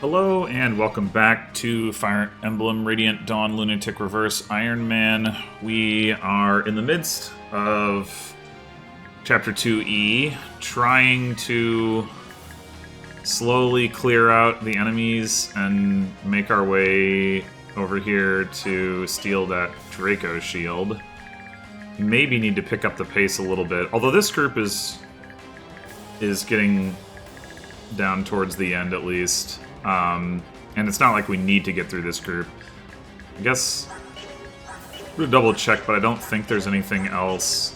Hello and welcome back to Fire Emblem Radiant Dawn Lunatic Reverse Iron Man. We are in the midst of Chapter 2E, trying to slowly clear out the enemies and make our way over here to steal that Draco shield. Maybe need to pick up the pace a little bit, although this group is getting down towards the end at least. And it's not like we need to get through this group. I guess I'm gonna double check, but I don't think there's anything else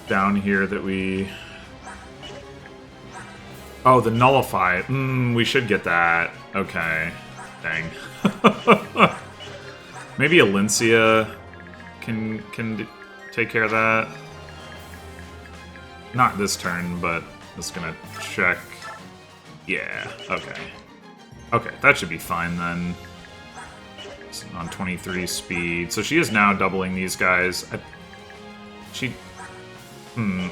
down here that we... Oh, the Nullify. We should get that. Okay. Dang. Maybe Alencia can take care of that. Not this turn, but just gonna check. Yeah, okay. Okay, that should be fine then. It's on 23 speed. So she is now doubling these guys.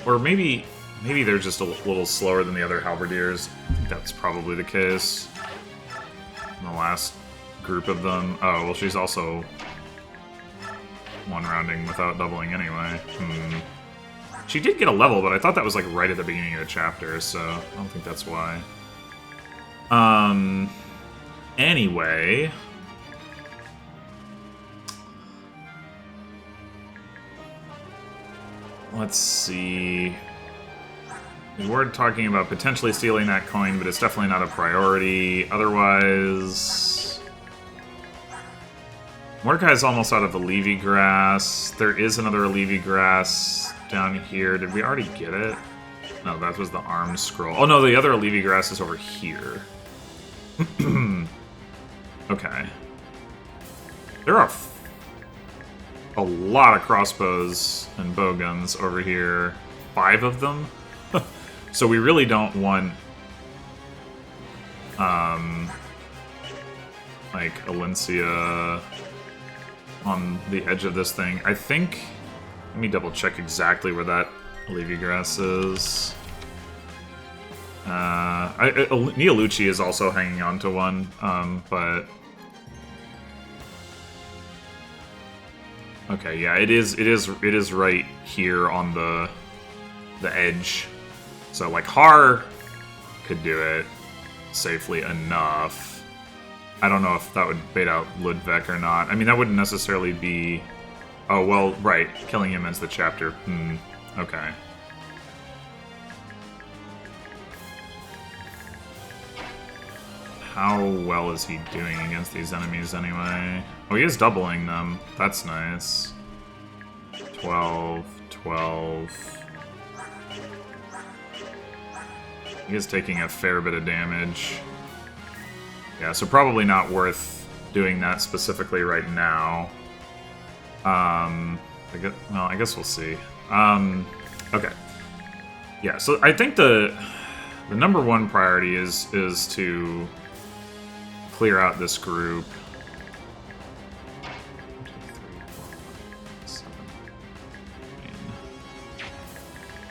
Or maybe they're just a little slower than the other halberdiers. I think that's probably the case. In the last group of them. Oh, well, she's also one rounding without doubling anyway. She did get a level, but I thought that was like right at the beginning of the chapter, so I don't think that's why. Anyway, let's see. We were talking about potentially stealing that coin, but it's definitely not a priority. Otherwise, Mordecai's almost out of the Levy grass. There is another Levy grass down here. Did we already get it? No, that was the arm scroll. Oh no, the other Levy grass is over here. Okay. There are a lot of crossbows and bowguns over here. 5 of them. So we really don't want like Alencia on the edge of this thing. I think, let me double check exactly where that Levy grass is. Neolucci is also hanging on to one, but okay, yeah, it is right here on the edge. So like Har could do it safely enough. I don't know if that would bait out Ludwig or not. I mean, that wouldn't necessarily be... Oh, well, right, killing him ends the chapter. Okay. How well is he doing against these enemies anyway? Oh, he is doubling them. That's nice. 12, 12. He is taking a fair bit of damage. Yeah, so probably not worth doing that specifically right now. I guess we'll see. Okay. Yeah, so I think the number one priority is to clear out this group. 1, 2, 3, 4, 5, 6, 7, 8.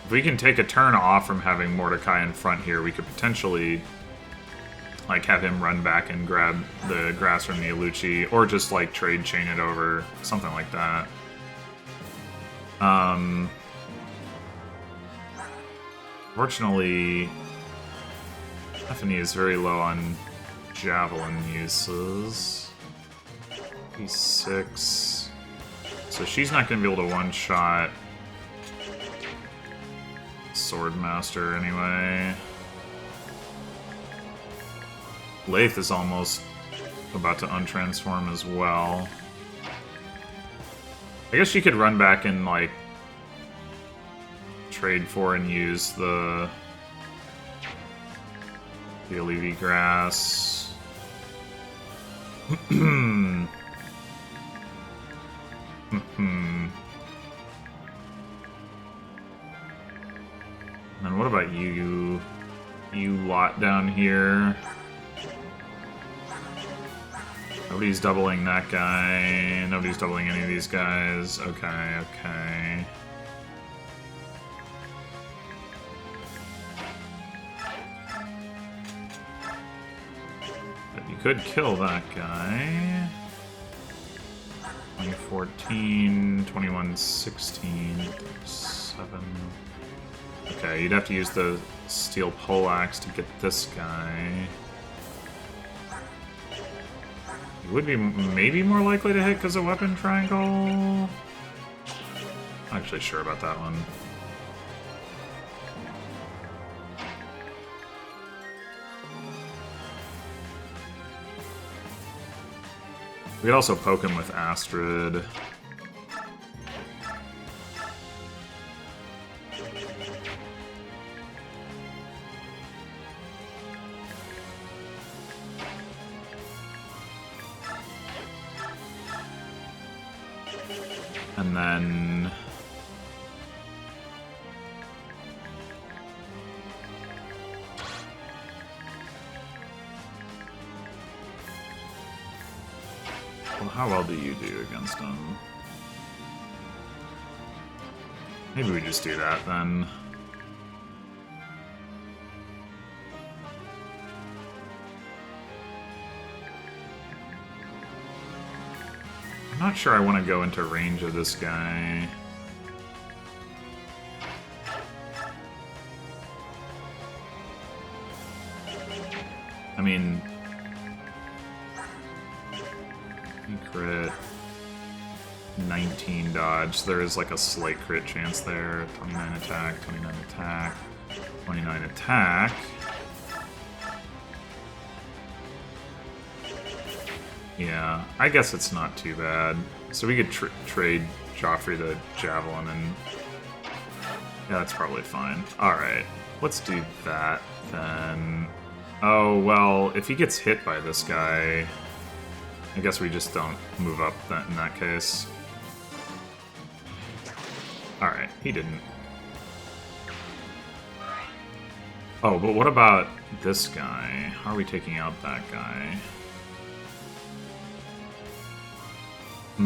If we can take a turn off from having Mordecai in front here, we could potentially like have him run back and grab the grass from Neolucci, or just like trade chain it over, something like that. Fortunately, Stephanie is very low on javelin uses. He's 6. So she's not going to be able to one-shot Swordmaster anyway. Leef is almost about to untransform as well. I guess she could run back and, like, trade for and use the Levy grass. And what about you? You lot down here. Nobody's doubling that guy. Nobody's doubling any of these guys. Okay, okay. But you could kill that guy. 2014, 2116, 7. Okay, you'd have to use the steel poleaxe to get this guy. You would be maybe more likely to hit because of weapon triangle. Not actually sure about that one. We could also poke him with Astrid. And then... well, how well do you do against him? Maybe we just do that then. I'm not sure I want to go into range of this guy. I mean... crit... 19 dodge. There is like a slight crit chance there. 29 attack, 29 attack, 29 attack. Yeah, I guess it's not too bad. So we could trade Joffrey the Javelin and... yeah, that's probably fine. Alright, let's do that then. Oh, well, if he gets hit by this guy... I guess we just don't move up in that case. Alright, he didn't. Oh, but what about this guy? How are we taking out that guy? I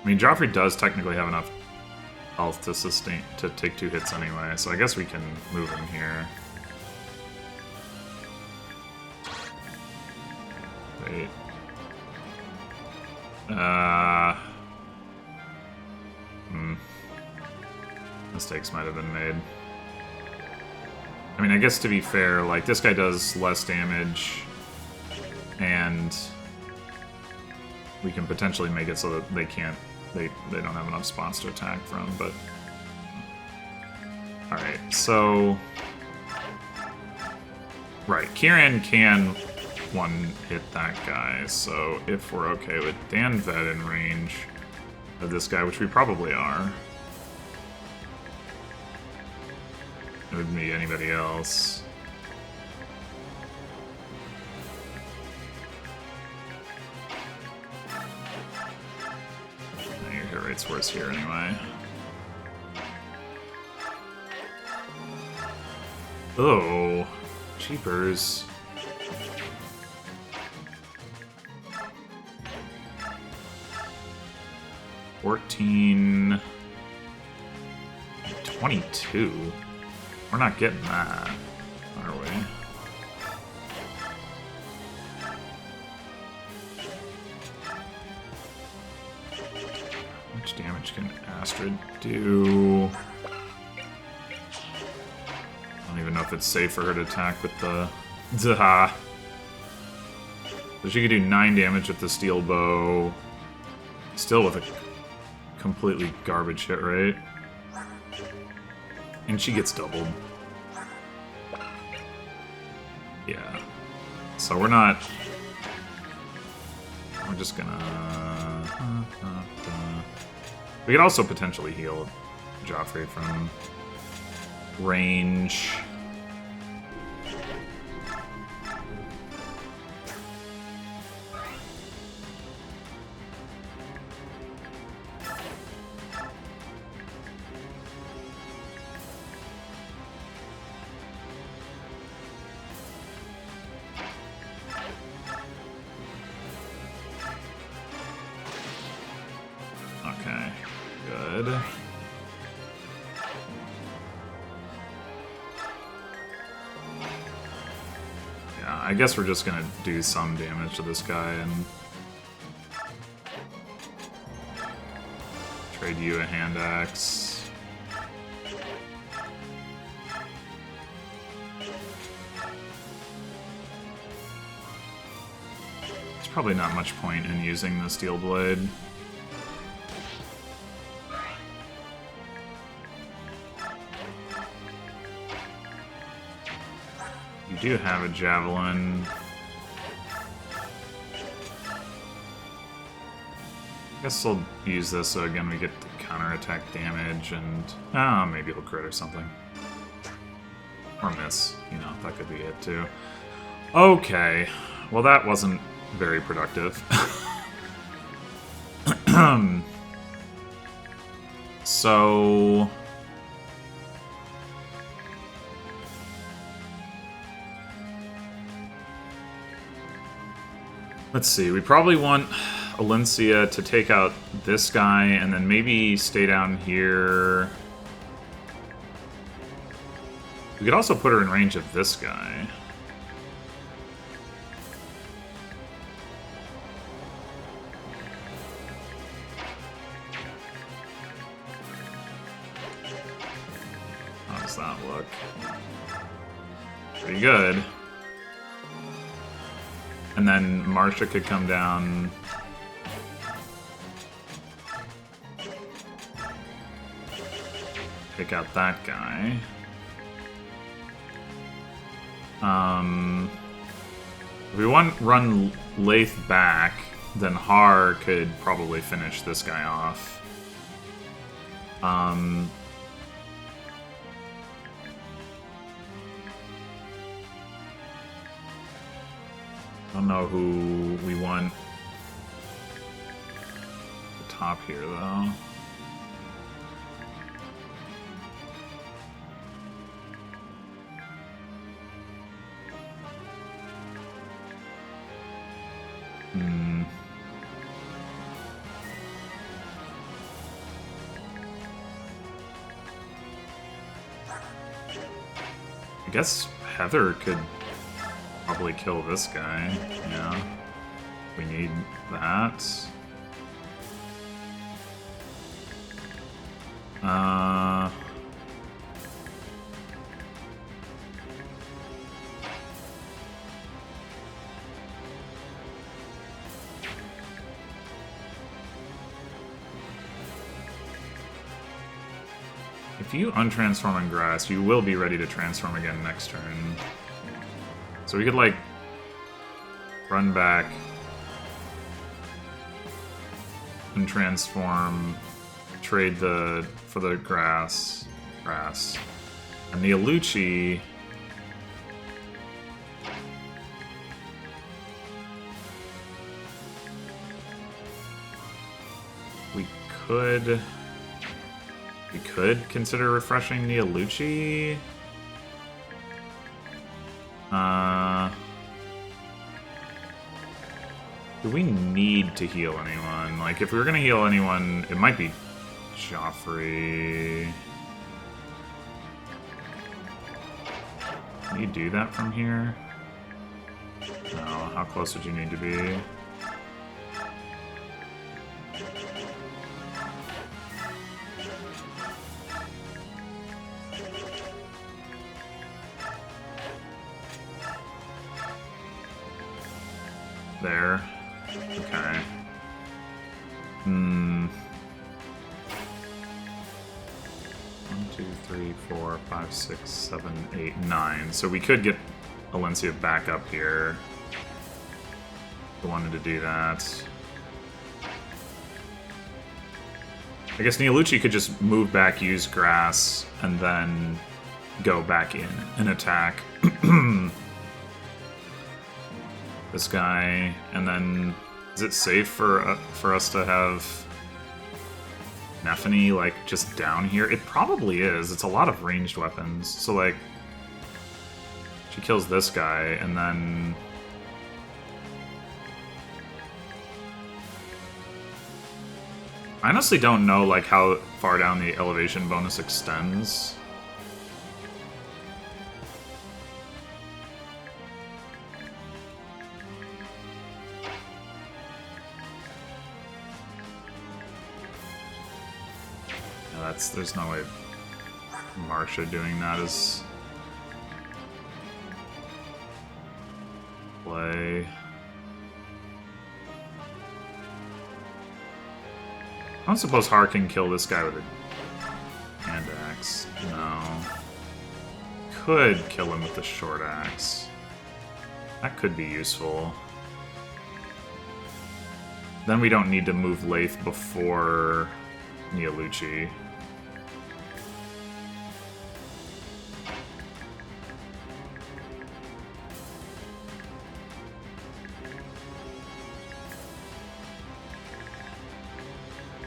mean, Joffrey does technically have enough health to sustain to take 2 hits anyway, so I guess we can move him here. Wait. Mistakes might have been made. I mean, I guess to be fair, like, this guy does less damage, and we can potentially make it so that they can't, they don't have enough spots to attack from, but... Alright, so... Right, Kieran can one-hit that guy, so if we're okay with Danvet in range of this guy, which we probably are, it would be anybody else. Your hit rate's worse here anyway. Oh, cheapers. $14... $22? We're not getting that, are we? How much damage can Astrid do? I don't even know if it's safe for her to attack with the... Zaha! So she could do 9 damage with the steel bow. Still with a completely garbage hit rate. And she gets doubled. Yeah. So we're not... We're just gonna... We could also potentially heal Joffrey from range. I guess we're just gonna do some damage to this guy and trade you a hand axe. There's probably not much point in using the steel blade. You do have a javelin. I guess we'll use this so again we get the counterattack damage and maybe he'll crit or something. Or miss, you know, that could be it too. Okay, well that wasn't very productive. So let's see, we probably want Alencia to take out this guy and then maybe stay down here. We could also put her in range of this guy. How does that look? Pretty good. And then Marsha could come down. Take out that guy. If we want to run Leef back, then Har could probably finish this guy off. I don't know who we want at the top here, though. I guess Heather could probably kill this guy, yeah. We need that. If you untransform in grass, you will be ready to transform again next turn. So we could, like, run back and transform, trade for the grass. And the Aluchi, we could consider refreshing the Aluchi. Do we need to heal anyone? Like, if we were gonna heal anyone, it might be Joffrey. Can you do that from here? No, how close would you need to be? There. Okay. 1, 2, 3, 4, 5, 6, 7, 8, 9. So we could get Alencia back up here. If we wanted to do that. I guess Neolucci could just move back, use grass, and then go back in and attack this guy. And then, is it safe for us to have Nephany, like, just down here? It probably is. It's a lot of ranged weapons. So, like, she kills this guy, and then I honestly don't know, like, how far down the elevation bonus extends. There's no way Marsha doing that is play. I don't suppose Har can kill this guy with a hand axe. No. Could kill him with the short axe. That could be useful. Then we don't need to move leef before Neolucci.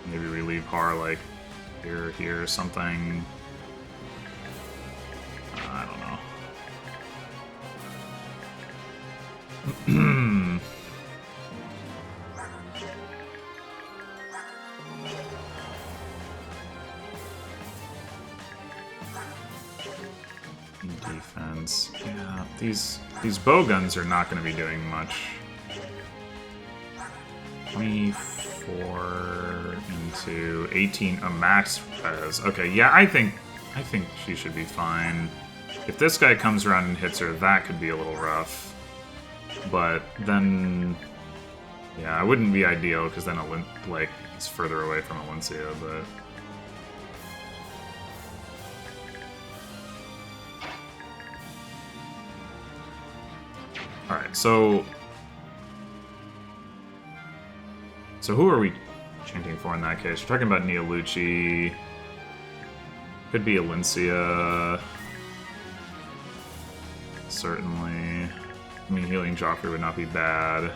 Maybe we leave Har like here or something. I don't know. Defense. Yeah, these bowguns are not going to be doing much. 24 into 18, a max res. Okay, yeah, I think she should be fine. If this guy comes around and hits her, that could be a little rough. But then, yeah, it wouldn't be ideal because then it's further away from Alencia, but. Alright, so who are we chanting for in that case? We're talking about Neolucci. Could be Alencia. Certainly. I mean, healing Joffrey would not be bad.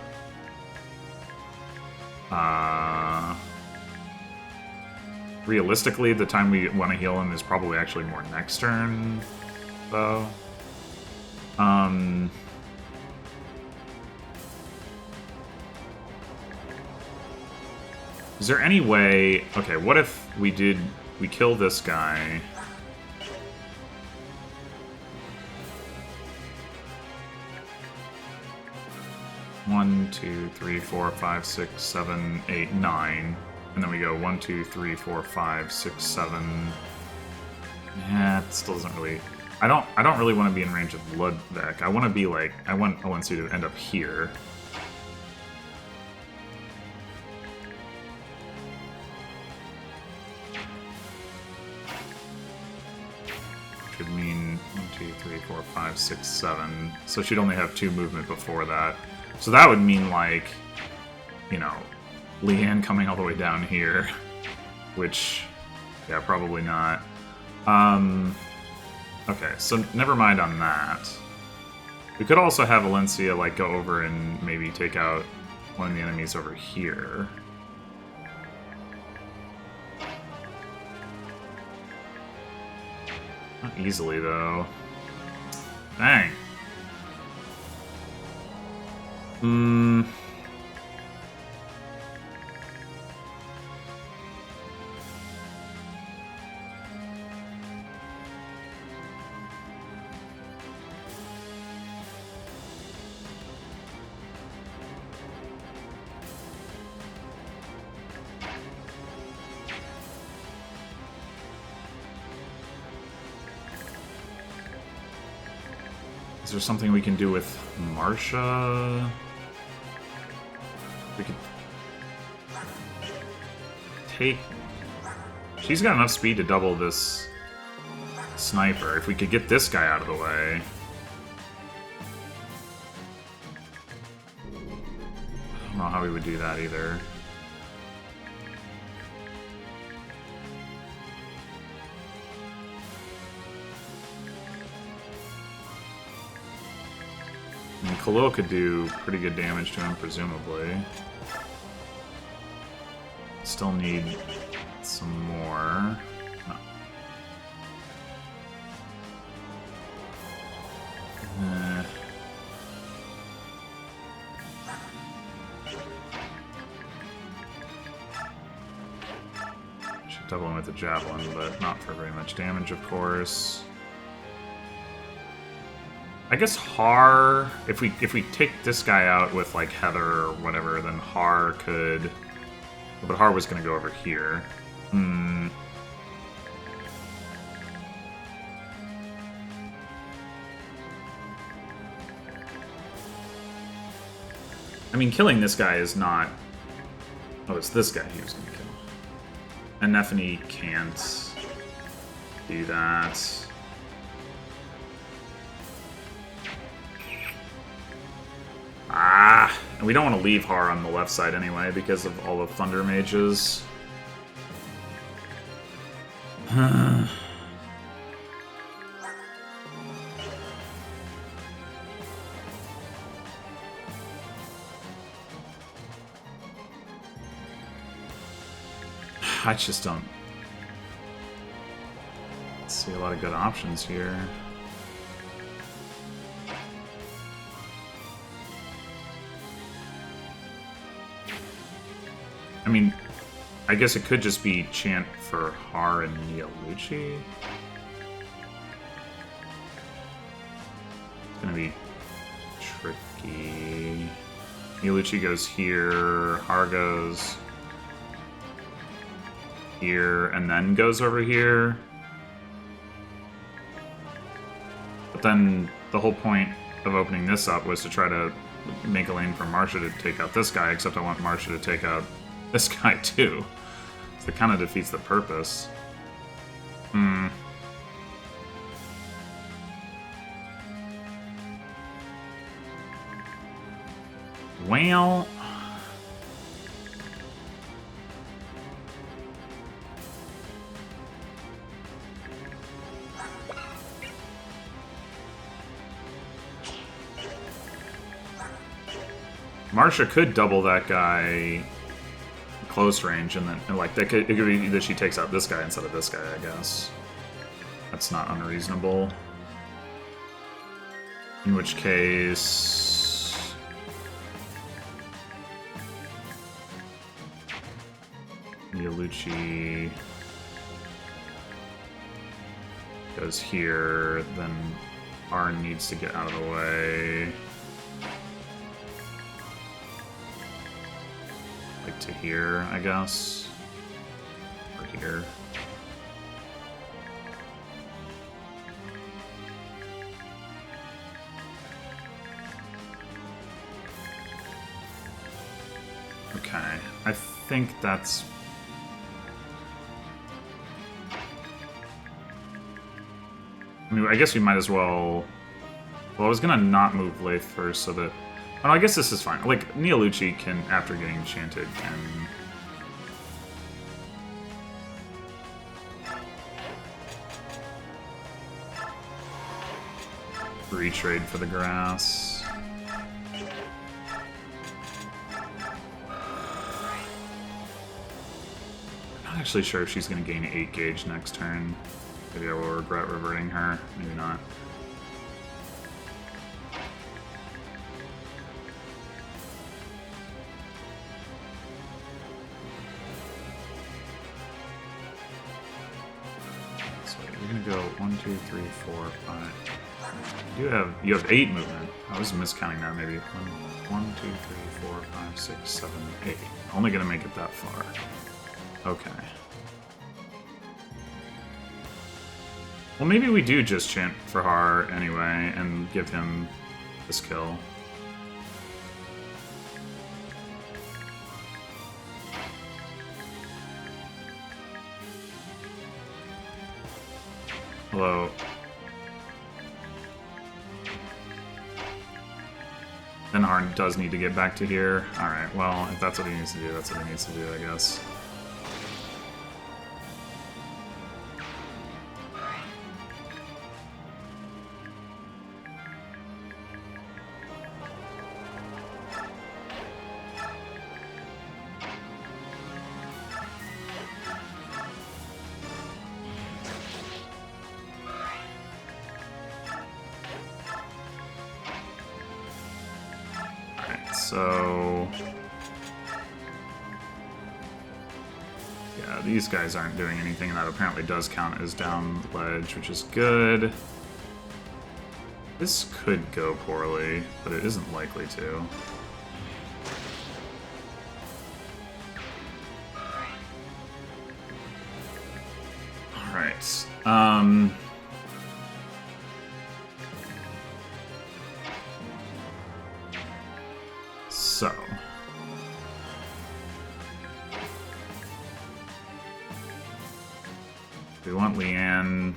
Realistically, the time we want to heal him is probably actually more next turn, though. Is there any way... Okay, what if we kill this guy... One, two, three, four, five, six, seven, eight, 9. And then we go 1, 2, 3, 4, 5, 6, 7. Yeah, it still doesn't really... I don't really want to be in range of Ludbeck. I want to be like... I want Alencia to end up here. Should mean 1, 2, 3, 4, 5, 6, 7. So she'd only have 2 movement before that. So that would mean, like, you know, Leanne coming all the way down here. Which, yeah, probably not. Okay, so never mind on that. We could also have Alencia, like, go over and maybe take out one of the enemies over here. Not easily, though. Dang. Is there something we can do with Marsha? We could take... She's got enough speed to double this sniper. If we could get this guy out of the way. I don't know how we would do that either. I mean, Khalil could do pretty good damage to him, presumably. Still need some more. No. Should double him with the javelin, but not for very much damage, of course. I guess Har, if we take this guy out with like Heather or whatever, then Har could. But Har was going to go over here. I mean, killing this guy is not... Oh, it's this guy he was going to kill. And Nefany can't do that. Ah! And we don't want to leave Har on the left side anyway because of all the Thunder Mages. I just don't see a lot of good options here. I mean, I guess it could just be chant for Har and Neolucci. It's gonna be tricky. Neolucci goes here, Har goes here, and then goes over here. But then the whole point of opening this up was to try to make a lane for Marcia to take out this guy, except I want Marcia to take out this guy too. So it kind of defeats the purpose. Well... Marcia could double that guy close range, and then like it could be that she takes out this guy instead of this guy, I guess. That's not unreasonable. In which case... Neolucci goes here, then Arn needs to get out of the way. Like to here, I guess. Or here. Okay, I think that's... I mean, I guess we might as well... Well, I was gonna not move leef first so that... Oh, I guess this is fine. Like, Neolucci can, after getting enchanted, can... retrade for the grass. I'm not actually sure if she's going to gain 8 gauge next turn. Maybe I will regret reverting her. Maybe not. We're gonna go 1, 2, 3, 4, 5. You have 8 movement. I was miscounting that maybe. 1, 2, 3, 4, 5, 6, 7, 8. Only gonna make it that far. Okay. Well, maybe we do just chant for Har anyway and give him this kill. Hello. Then Har does need to get back to here. Alright, well, if that's what he needs to do, that's what he needs to do, I guess. So... yeah, these guys aren't doing anything, and that apparently does count as down ledge, which is good. This could go poorly, but it isn't likely to. Alright, so... Do we want Leanne?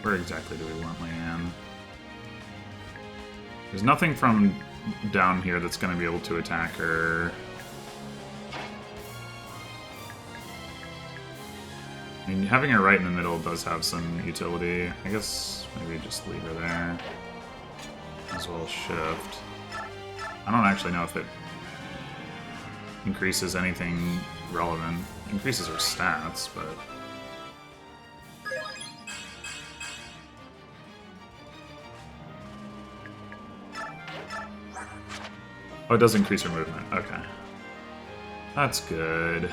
Where exactly do we want Leanne? There's nothing from down here that's going to be able to attack her. I mean, having her right in the middle does have some utility. I guess maybe just leave her there. As well as shift. I don't actually know if it increases anything relevant. It increases her stats, but... Oh, it does increase her movement. Okay. That's good.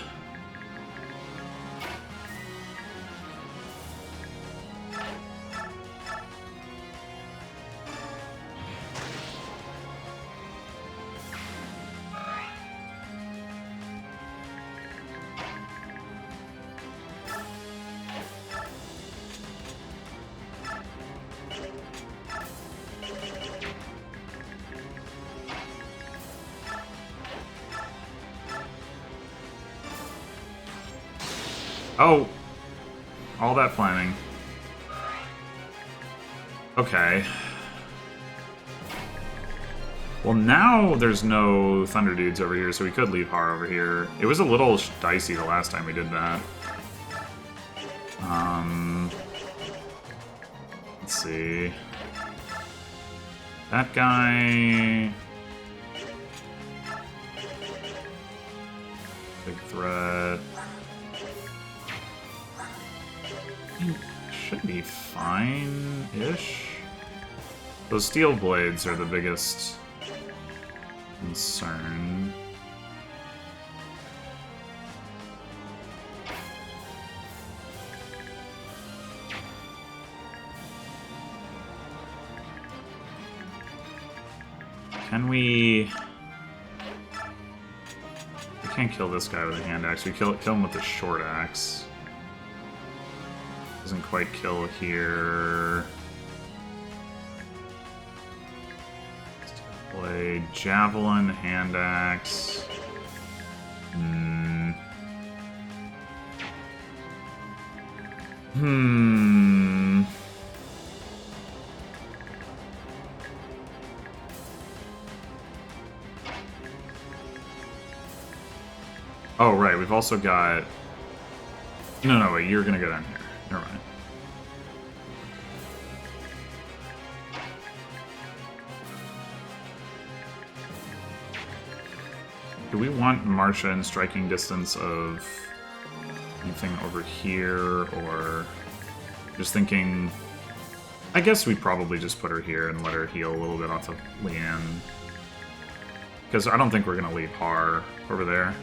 Oh! All that planning. Okay. Well, now there's no Thunder Dudes over here, so we could leave Har over here. It was a little dicey the last time we did that. Let's see. That guy... Big threat... Should be fine-ish. Those steel blades are the biggest concern. Can we... We can't kill this guy with a hand axe. We kill him with a short axe. Doesn't quite kill here. Blade, javelin, hand axe. Oh, right, we've also got... No, wait, you're gonna go down here. Never mind. Do we want Marsha in striking distance of anything over here, or just thinking... I guess we probably just put her here and let her heal a little bit off of Leanne. Because I don't think we're going to leave Har over there.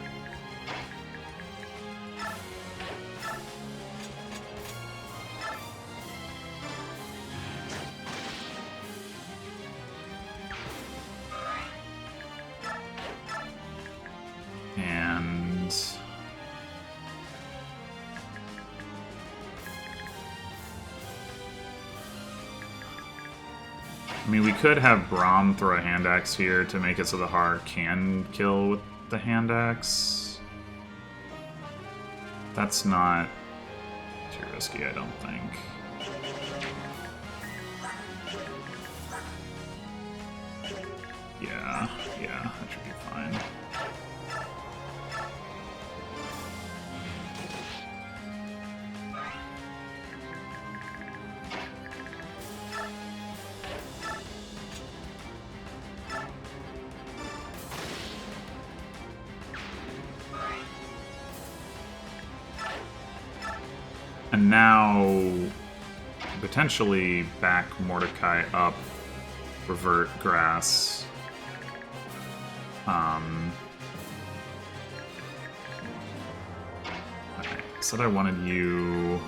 I mean, we could have Braum throw a hand axe here to make it so the Har can kill with the hand axe. That's not too risky, I don't think. Yeah, that should be fine. And now, potentially back Mordecai up, revert grass. Okay, said I wanted you...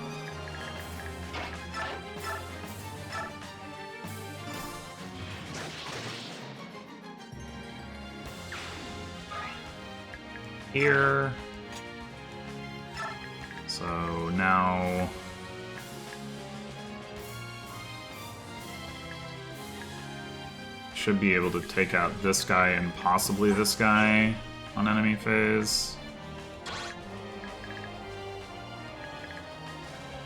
here. So now... should be able to take out this guy and possibly this guy on enemy phase.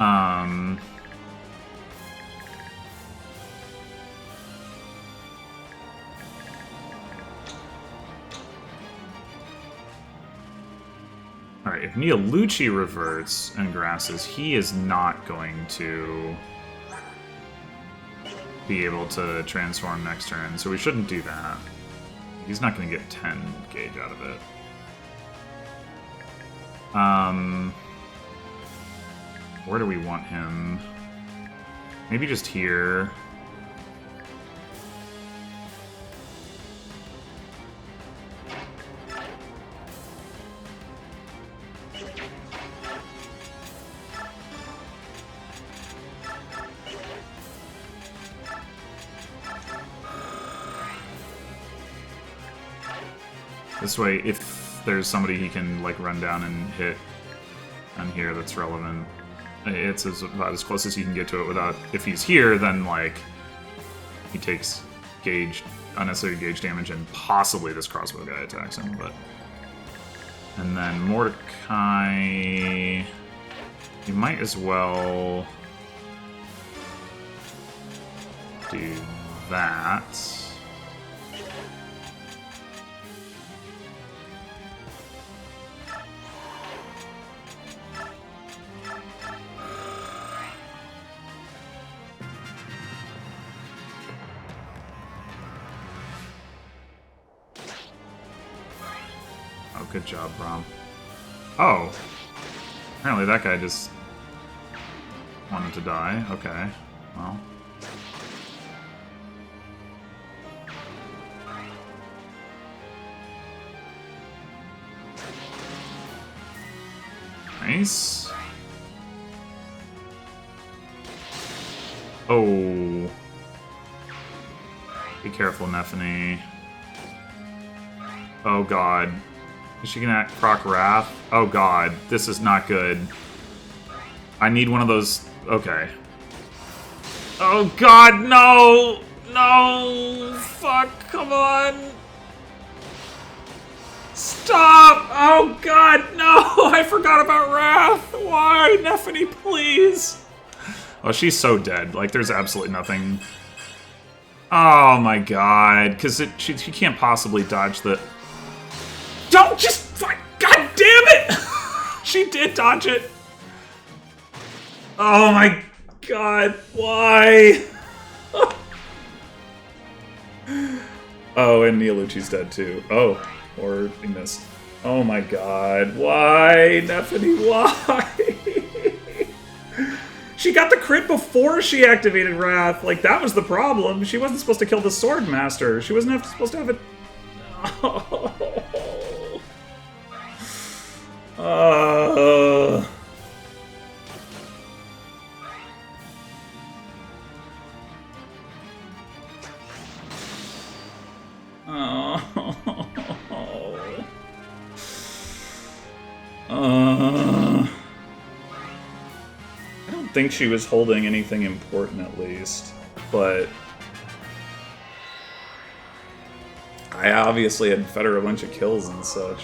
Alright, if Neolucci reverts and grasses, he is not going to be able to transform next turn, so we shouldn't do that. He's not going to get 10 gauge out of it. Where do we want him? Maybe just here. This way, if there's somebody he can like run down and hit on here that's relevant, it's about as close as he can get to it without. If he's here, then like he takes unnecessary gauge damage, and possibly this crossbow guy attacks him. But and then Mordecai, you might as well do that. Good job, Brom. Oh! Apparently that guy just wanted to die. Okay. Well. Nice. Oh. Be careful, Nephany. Oh god. Is she gonna proc Wrath? Oh god, this is not good. I need one of those. Okay. Oh god, no! No! Fuck, come on! Stop! Oh god, no! I forgot about Wrath! Why? Nephany, please! Oh, she's so dead. Like, there's absolutely nothing. Oh my god, because she can't possibly dodge the. Don't just fuck! God damn it! She did dodge it. Oh my god! Why? Oh, and Neolucci's dead too. Oh, or he missed. Oh my god! Why, Nephany? Why? She got the crit before she activated Wrath. Like that was the problem. She wasn't supposed to kill the Sword Master. She wasn't supposed to have it. Oh. Oh. I don't think she was holding anything important, at least, but I obviously had fed her a bunch of kills and such.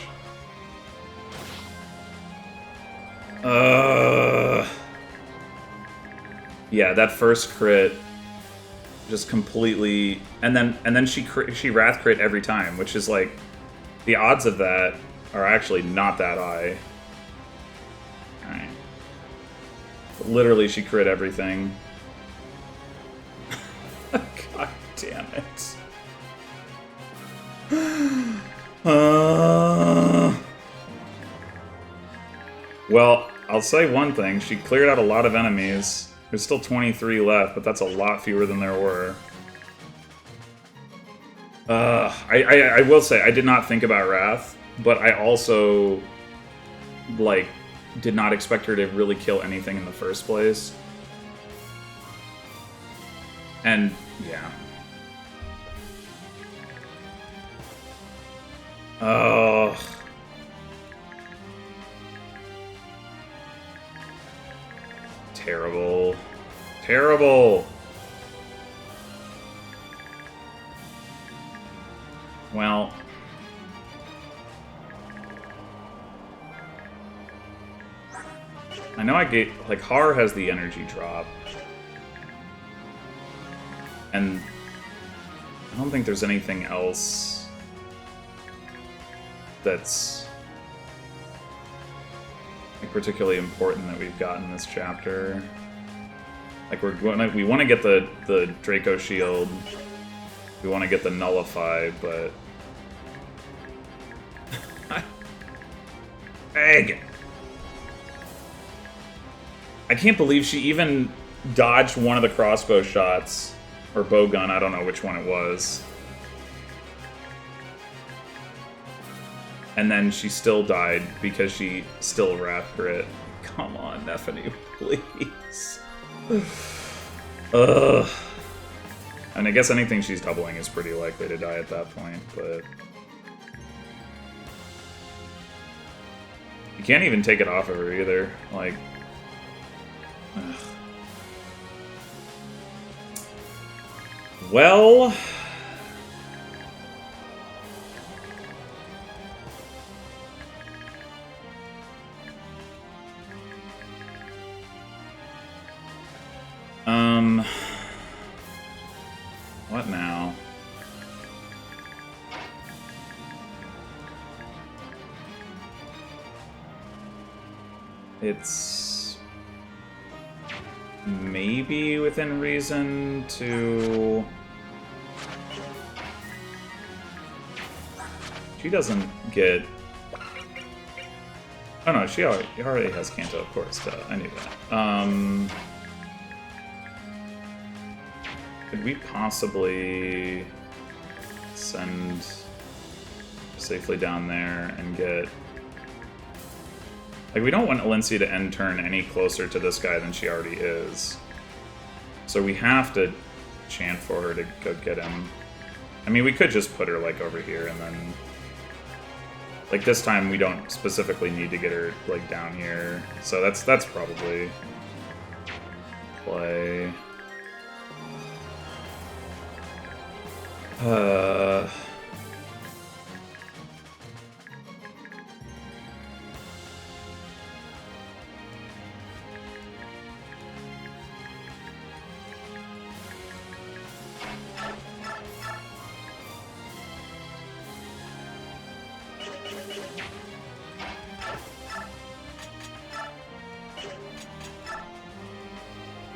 Yeah, that first crit just completely, and then she wrath crit every time, which is like the odds of that are actually not that high. All right, but literally she crit everything. God damn it. Well, I'll say one thing. She cleared out a lot of enemies. There's still 23 left, but that's a lot fewer than there were. I will say, I did not think about Wrath, but I also, like, did not expect her to really kill anything in the first place. And, yeah. Oh. Terrible. Terrible! Well. I know I get like Har has the energy drop, and I don't think there's anything else that's like particularly important that we've gotten this chapter. Like we want to get the Draco Shield, we want to get the Nullify, but egg. I can't believe she even dodged one of the crossbow shots. Or bowgun, I don't know which one it was. And then she still died because she still Wrath Grit. Come on, Neffany, please. Ugh. And I guess anything she's doubling is pretty likely to die at that point, but... You can't even take it off of her either. Like... Ugh. Well... What now? It's... maybe within reason to... She doesn't get... Oh no, she already has Kanto, of course, duh. I knew that. Could we possibly send safely down there and get... Like, we don't want Alencia to end turn any closer to this guy than she already is. So we have to chant for her to go get him. I mean, we could just put her, like, over here and then... Like, this time we don't specifically need to get her, like, down here. So that's probably... play...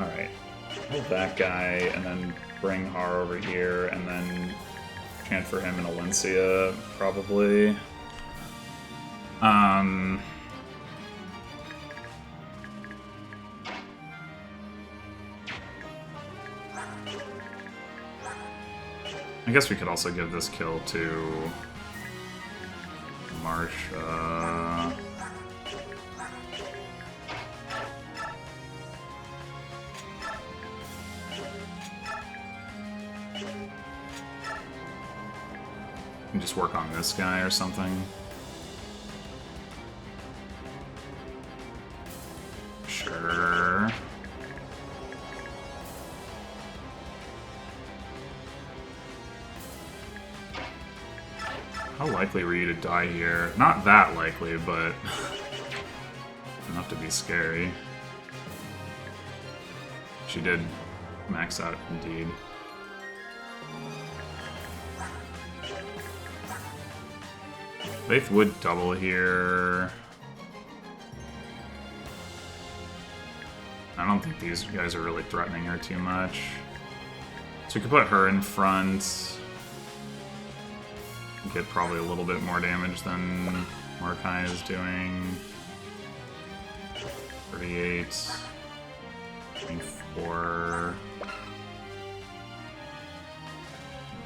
Alright. Hold that guy, and then bring Har over here, and then chant for him and Alencia, probably. I guess we could also give this kill to Marsha. And just work on this guy or something. Sure. How likely were you to die here? Not that likely, but enough to be scary. She did max out indeed. Faith would double here. I don't think these guys are really threatening her too much. So we could put her in front. Get probably a little bit more damage than Markai is doing. 38. 24.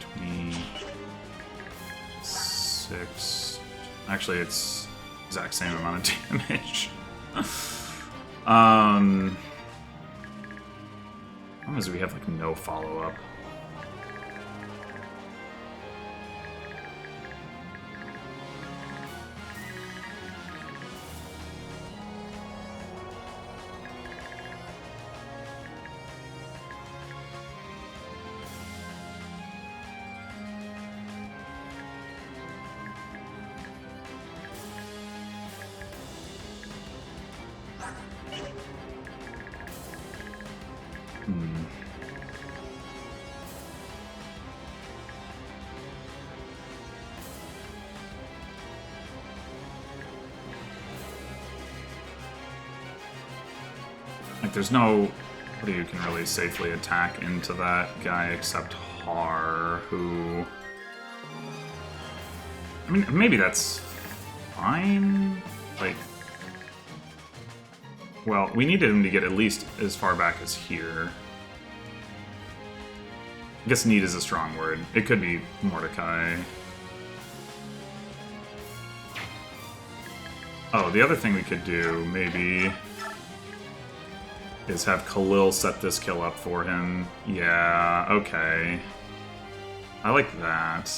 26. Actually, it's exact same amount of damage. Long as we have like no follow-up. Like, there's no... Nobody who can really safely attack into that guy except Har, who... I mean, maybe that's fine? Like... Well, we needed him to get at least as far back as here. I guess need is a strong word. It could be Mordecai. Oh, the other thing we could do, maybe, is have Khalil set this kill up for him. Yeah, okay. I like that.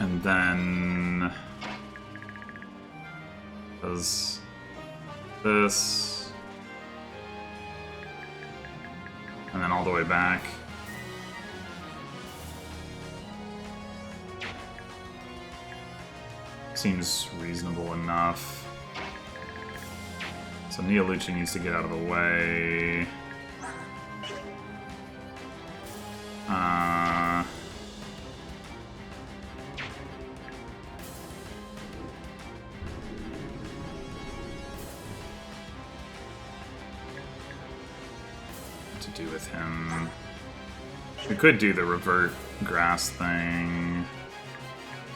And then... does this... and then all the way back. Seems reasonable enough. So Neolucci needs to get out of the way. What to do with him? We could do the revert grass thing,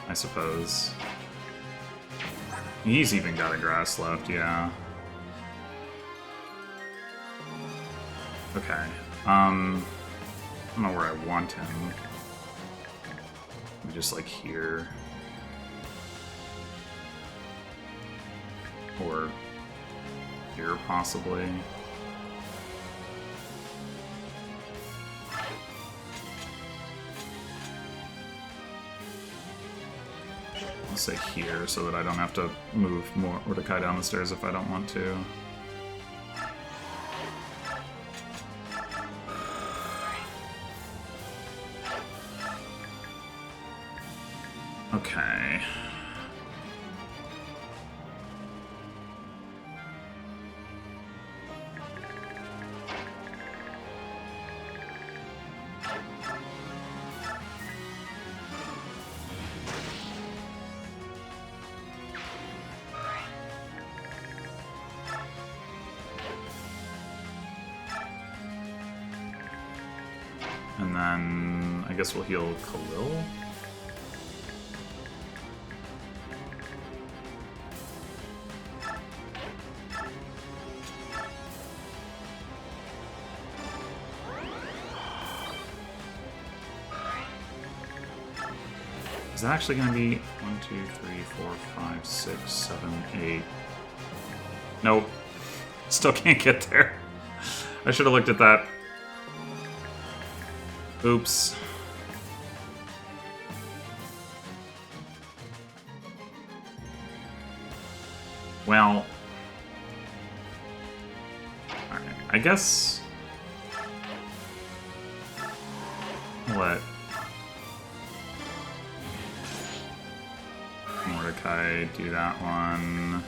I suppose. He's even got a grass left, yeah. Okay. I don't know where I want him. Maybe just like here. Or here, possibly. I'll say here so that I don't have to move more Mordecai down the stairs if I don't want to. Okay. And then I guess we'll heal Khalil. Is that actually going to be 1, 2, 3, 4, 5, 6, 7, 8? Nope. Still can't get there. I should have looked at that. Oops. Well, alright, I guess I'll let Mordecai do that one.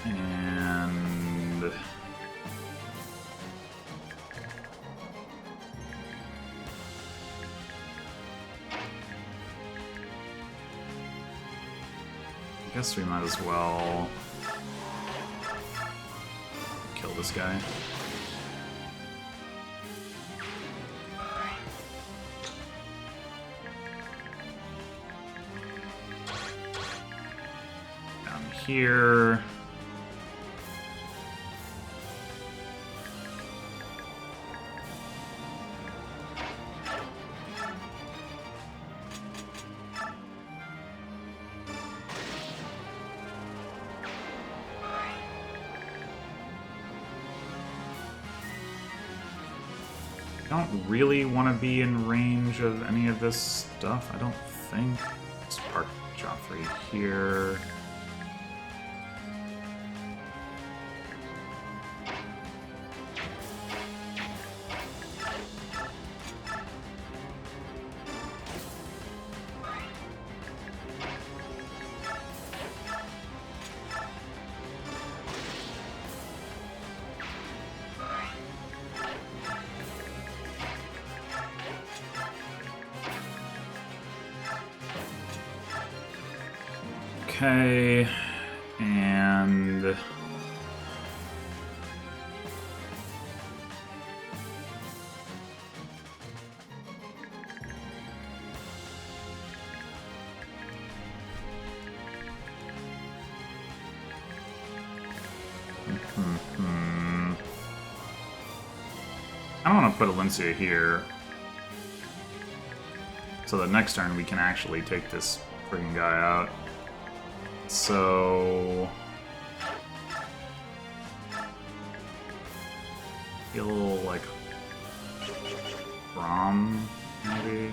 And guess we might as well kill this guy. Down here. I don't really want to be in range of any of this stuff, I don't think. Let's park Joffrey here. Okay, and I don't want to put Alencia here, so that next turn we can actually take this friggin' guy out. So feel like Braum, maybe.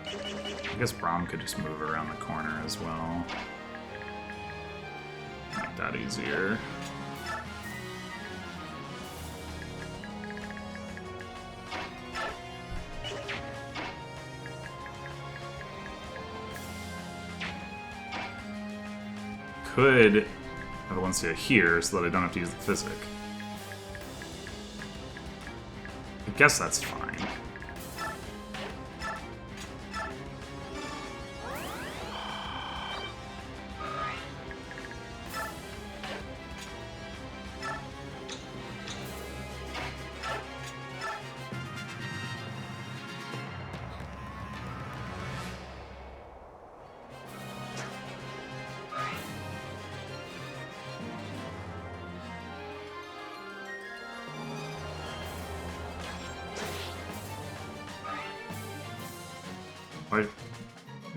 I guess Braum could just move around the corner as well. Make that easier. Could have Alencia here so that I don't have to use the physic. I guess that's fine.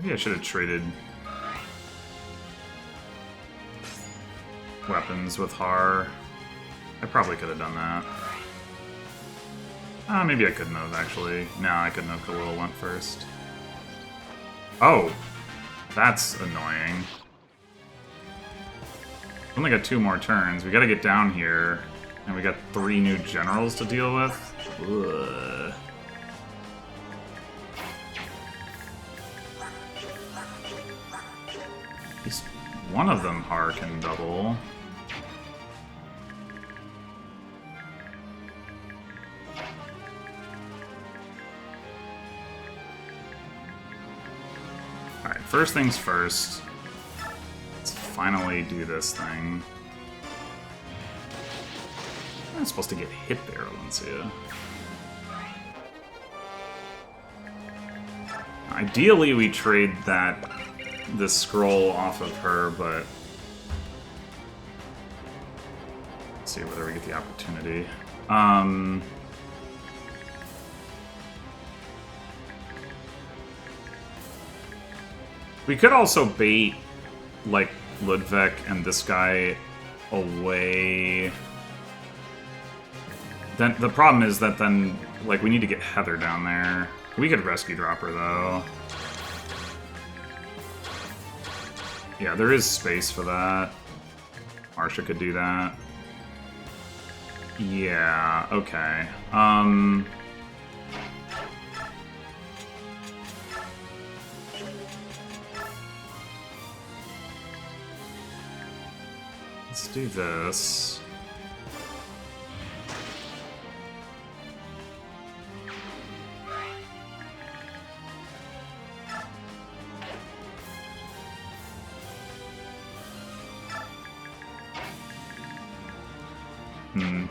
Maybe I should have traded weapons with Har. I probably could have done that. Maybe I couldn't have, actually. No, I couldn't have. Khalil went first. Oh! That's annoying. Only got 2 more turns. We gotta get down here. And we got 3 new generals to deal with. Ugh. At least one of them Har can double. Alright, first things first. Let's finally do this thing. I'm supposed to get hit there, Alencia. Ideally, we trade this scroll off of her, but let's see whether we get the opportunity. We could also bait, like, Ludwig and this guy away. Then the problem is that then, like, we need to get Heather down there. We could rescue drop her, though. Yeah, there is space for that. Marsha could do that. Yeah, okay. Let's do this. Hmm.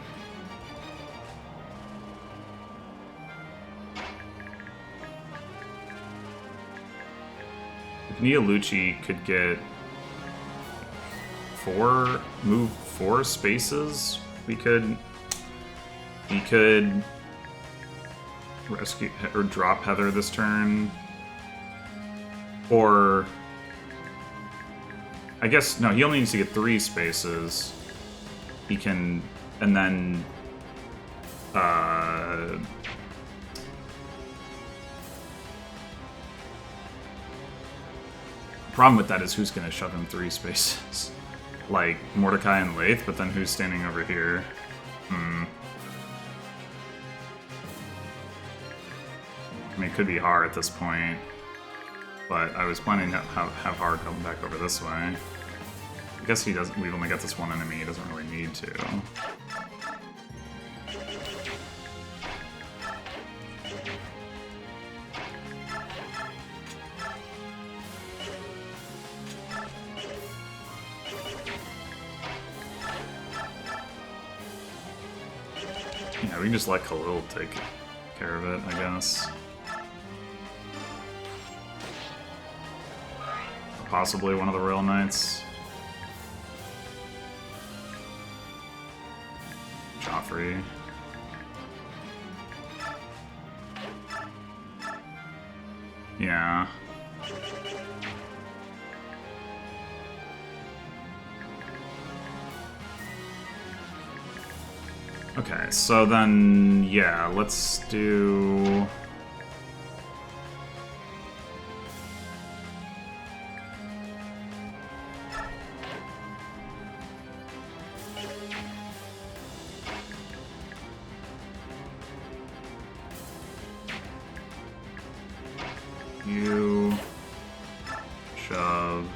If Nialucci could get move 4 spaces, he could rescue or drop Heather this turn. Or I guess no, he only needs to get 3 spaces. He can, and then the problem with that is who's going to shove him 3 spaces? Like Mordecai and Lath, but then who's standing over here? I mean, it could be Har at this point, but I was planning to have Har come back over this way. I guess he doesn't. We've only got this one enemy. He doesn't really need to. Yeah, we can just let Khalil take care of it, I guess. Possibly one of the Royal Knights. Joffrey. Yeah. Okay, so then, yeah, let's do... You shove.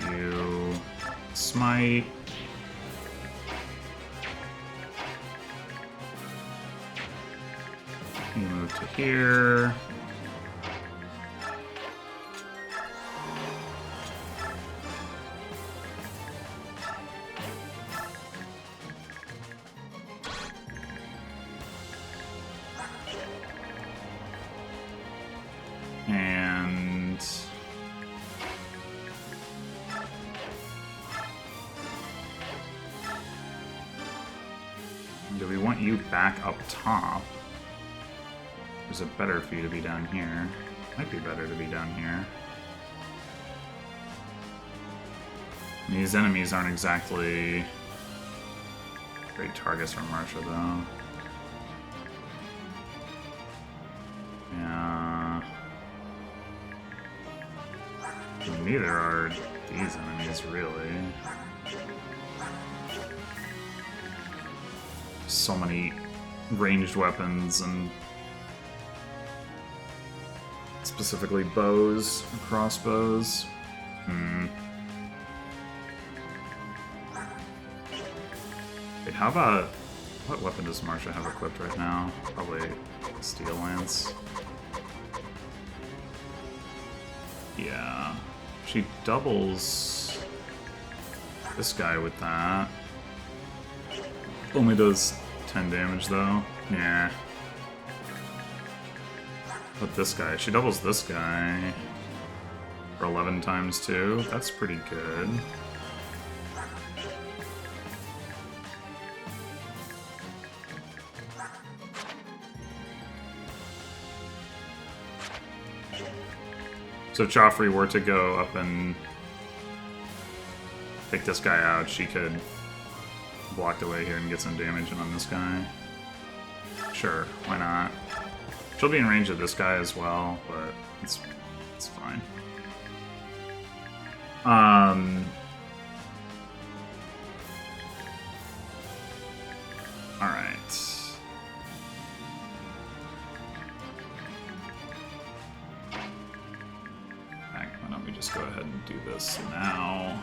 You smite. You move to here. And do we want you back up top? Is it better for you to be down here? Might be better to be down here. These enemies aren't exactly great targets for Marsha, though. Yeah. Neither are these enemies, really. So many ranged weapons and specifically bows and crossbows. Wait, how about... What weapon does Marsha have equipped right now? Probably Steel Lance. Yeah. She doubles this guy with that. Only does 10 damage, though. Yeah. But this guy, she doubles this guy for 11 times too. That's pretty good. So if Joffrey were to go up and take this guy out, she could block away here and get some damage in on this guy. Sure, why not? She'll be in range of this guy as well, but it's fine. Alright. Why don't we just go ahead and do this now?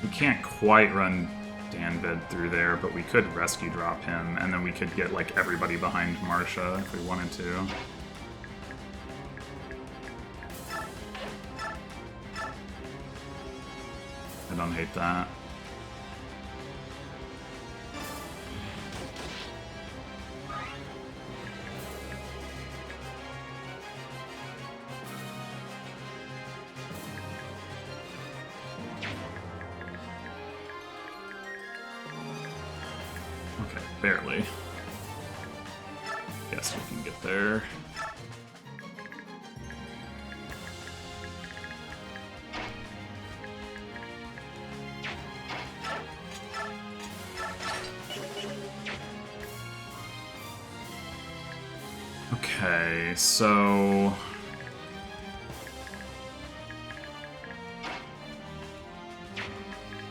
We can't quite run Danvid through there, but we could rescue drop him, and then we could get like everybody behind Marsha if we wanted to. I don't hate that. Okay, barely. Guess we can get there. Okay, so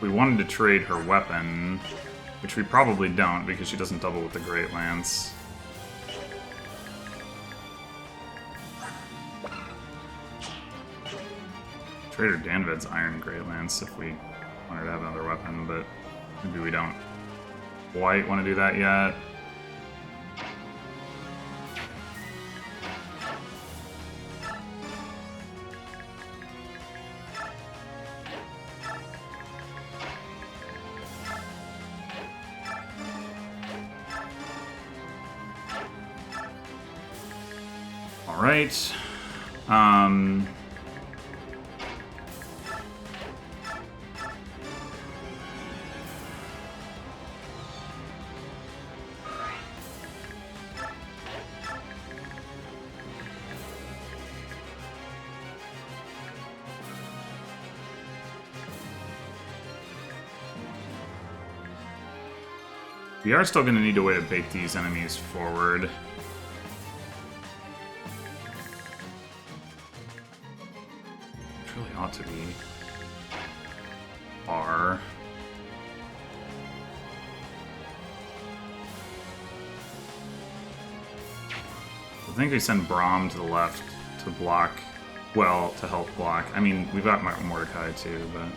we wanted to trade her weapon, which we probably don't because she doesn't double with the Great Lance. Trade her Danvid's Iron Great Lance if we wanted to have another weapon, but maybe we don't quite want to do that yet. Alright. We are still going to need a way to bait these enemies forward. Really ought to be R. I think we send Brahm to the left to block, well, to help block. I mean, we've got Mordecai too, but...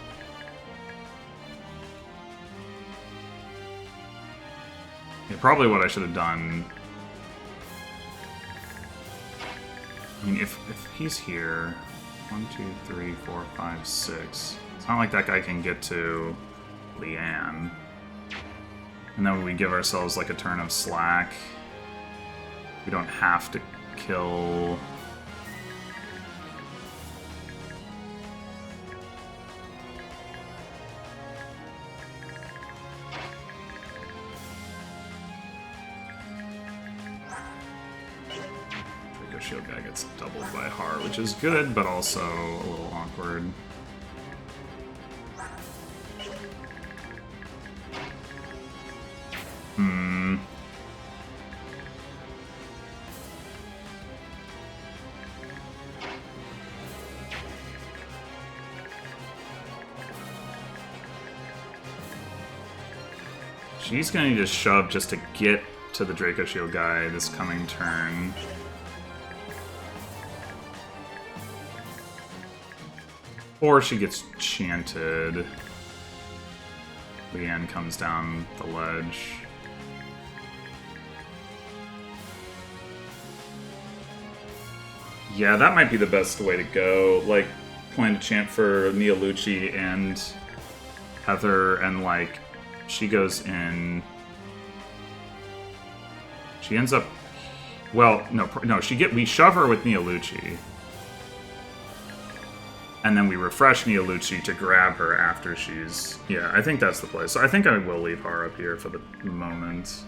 Yeah, probably what I should have done... I mean, if he's here... 1, 2, 3, 4, 5, 6. It's not like that guy can get to Leanne. And then we give ourselves like a turn of slack. We don't have to kill... Shield guy gets doubled by Har, which is good, but also a little awkward. She's gonna need to shove just to get to the Draco Shield guy this coming turn. Or she gets chanted. Leanne comes down the ledge. Yeah, that might be the best way to go. Like, plan to chant for Nia Lucci and Heather, and like, she goes in. She ends up. Well, no, we shove her with Nia Lucci. And then we refresh Nia Lucci to grab her after she's... Yeah, I think that's the play. So I think I will leave Har up here for the moment.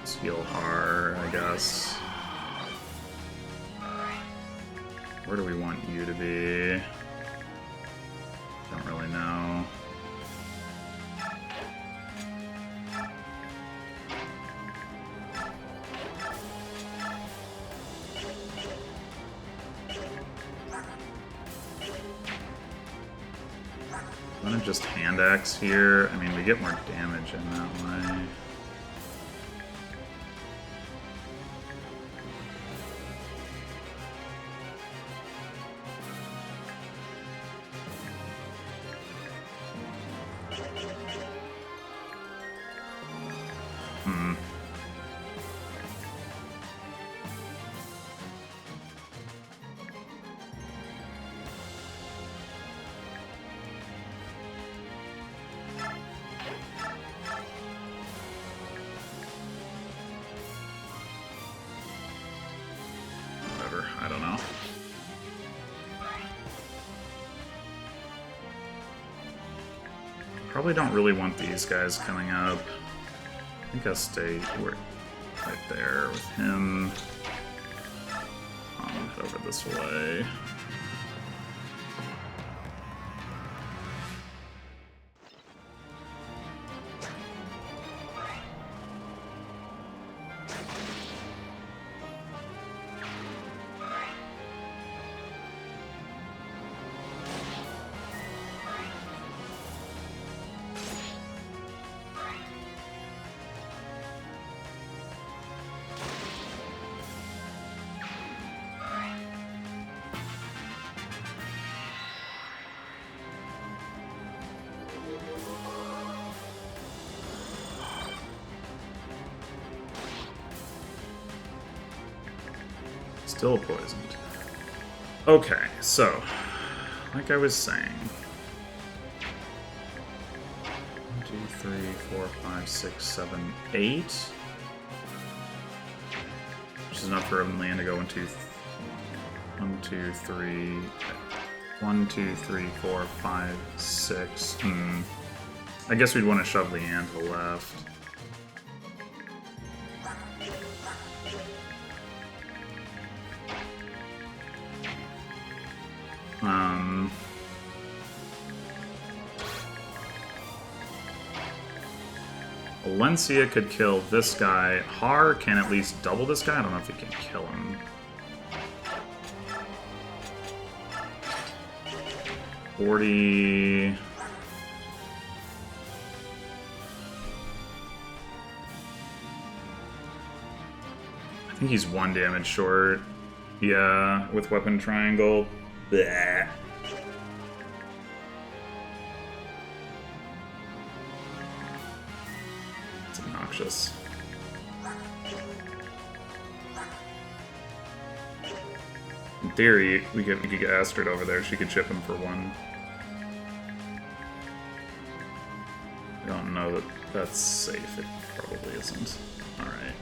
Let's heal Har, I guess. Where do we want you to be? Don't really know. I'm gonna just hand axe here. I mean, we get more damage in that way. I don't know. Probably don't really want these guys coming up. I think I'll stay right there with him. Head over this way. Still poisoned. Okay, so, like I was saying. 1, 2, 3, 4, 5, 6, 7, 8. Which is enough for Leanne to go 1, 2, 3. 1, 2, 3, 4, 5, 6. I guess we'd want to shove Leanne to the left. Valencia could kill this guy. Har can at least double this guy. I don't know if he can kill him. 40. I think he's 1 damage short. Yeah, with weapon triangle. Bleh. It's obnoxious. In theory, we could get Astrid over there. She could chip him for 1. I don't know that that's safe. It probably isn't. Alright.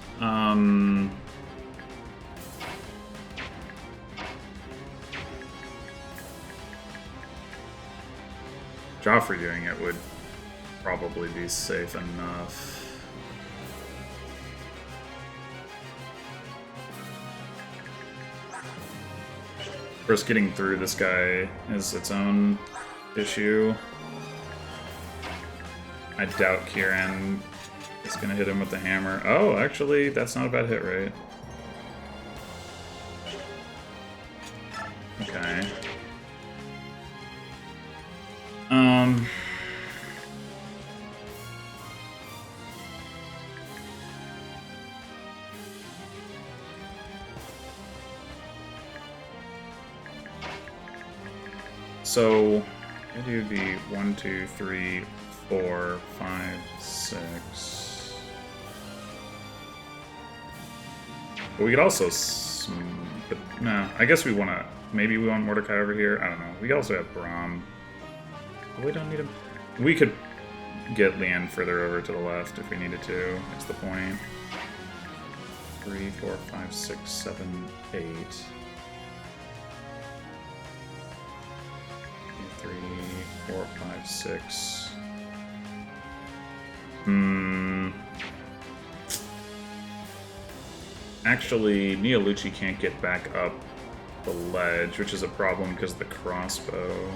Joffrey doing it would probably be safe enough. Of course, getting through this guy is its own issue. I doubt Kieran is going to hit him with the hammer. Oh, actually, that's not a bad hit rate. Okay. So, I do the 1, 2, 3, 4, 5, 6. But we could also, but no, I guess we want to, maybe we want Mordecai over here. I don't know. We also have Brahm. Oh, we don't need him. We could get Leanne further over to the left if we needed to. That's the point. 3, 4, 5, 6, 7, 8. 3, 4, 5, 6. Actually, Miolucci can't get back up the ledge, which is a problem because of the crossbow.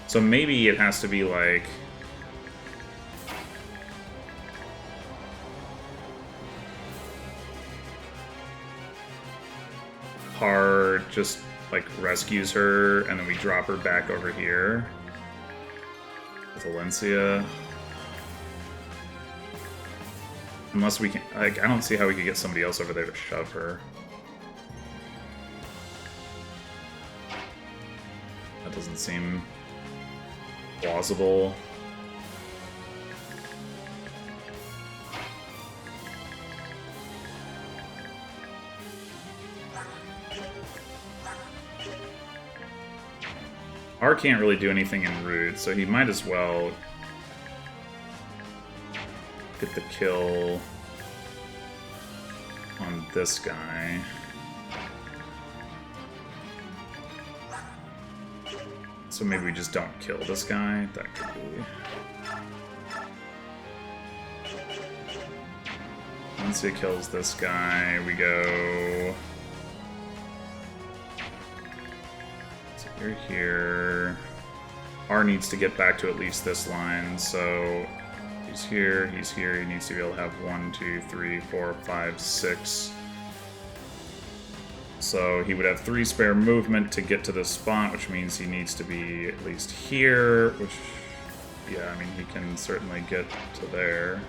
So maybe it has to be like... Har just, like, rescues her, and then we drop her back over here. With Valencia. Unless we can... Like, I don't see how we could get somebody else over there to shove her. That doesn't seem plausible. R can't really do anything in root, so he might as well get the kill on this guy. So maybe we just don't kill this guy? That could be. Once it kills this guy, we go... So you're here. R needs to get back to at least this line, so... He's here, he needs to be able to have 1, 2, 3, 4, 5, 6. So he would have 3 spare movement to get to this spot, which means he needs to be at least here, which, yeah, I mean, he can certainly get to there.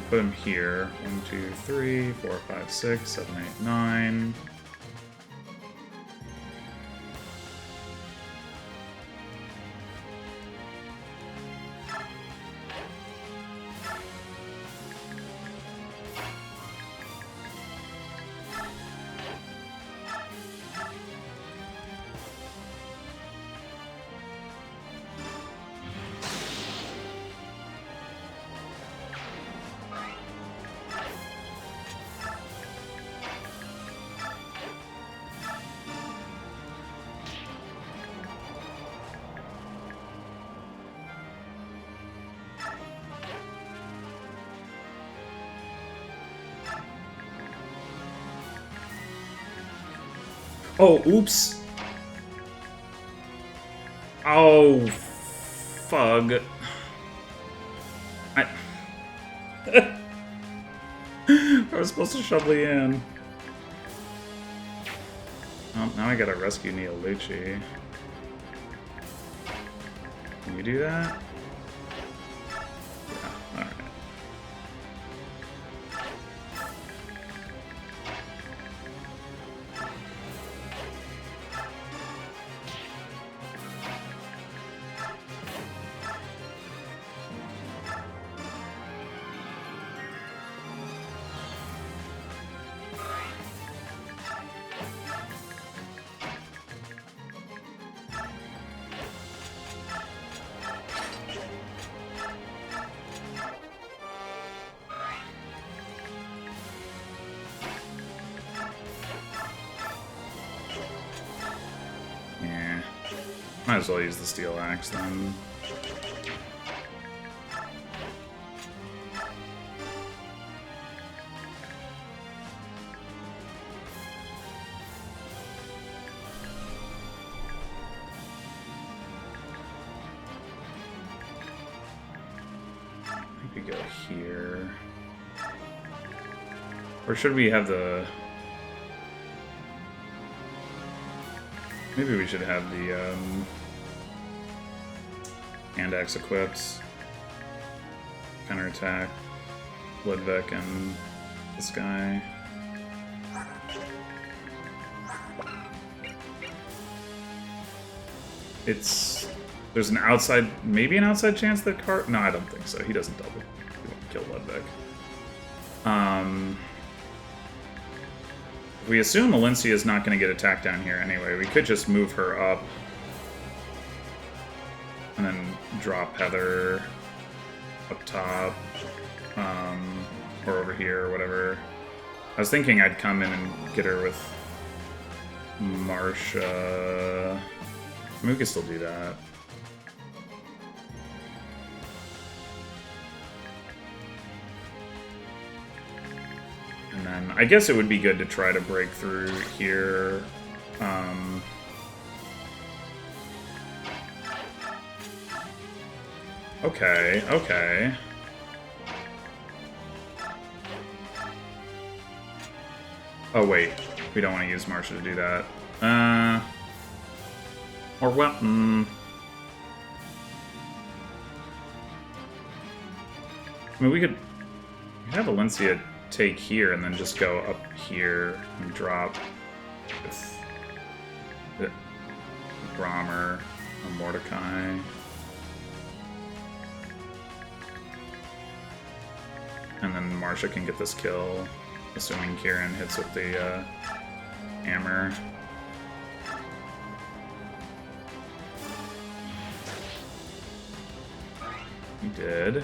Put him here. 1, 2, 3, 4, 5, 6, 7, 8, 9. Oh, oops. Oh, fug. I was supposed to shovel in. Oh, now I gotta rescue Neolucci. Can you do that? Yeah, alright. Might as well use the steel axe then. I think we go here. Or should we have the... Maybe we should have the hand axe equipped. Counterattack. Ludwig and this guy. It's... There's an outside... Maybe an outside chance that No, I don't think so. He doesn't double. He won't kill Ludwig. We assume Valencia is not going to get attacked down here anyway. We could just move her up. And then drop Heather up top. Or over here, or whatever. I was thinking I'd come in and get her with Marsha. I mean, we could still do that. And then I guess it would be good to try to break through here. Okay, okay. Oh wait, we don't want to use Marsha to do that. Or well, I mean, we could have Valencia take here and then just go up here and drop with the Brahmer or Mordecai. And then Marsha can get this kill, assuming Kieran hits with the hammer. He did.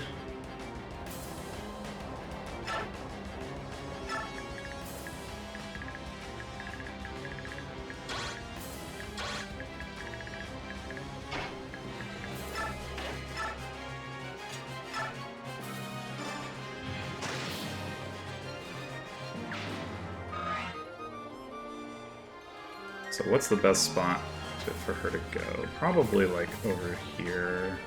So what's the best spot for her to go? Probably like over here.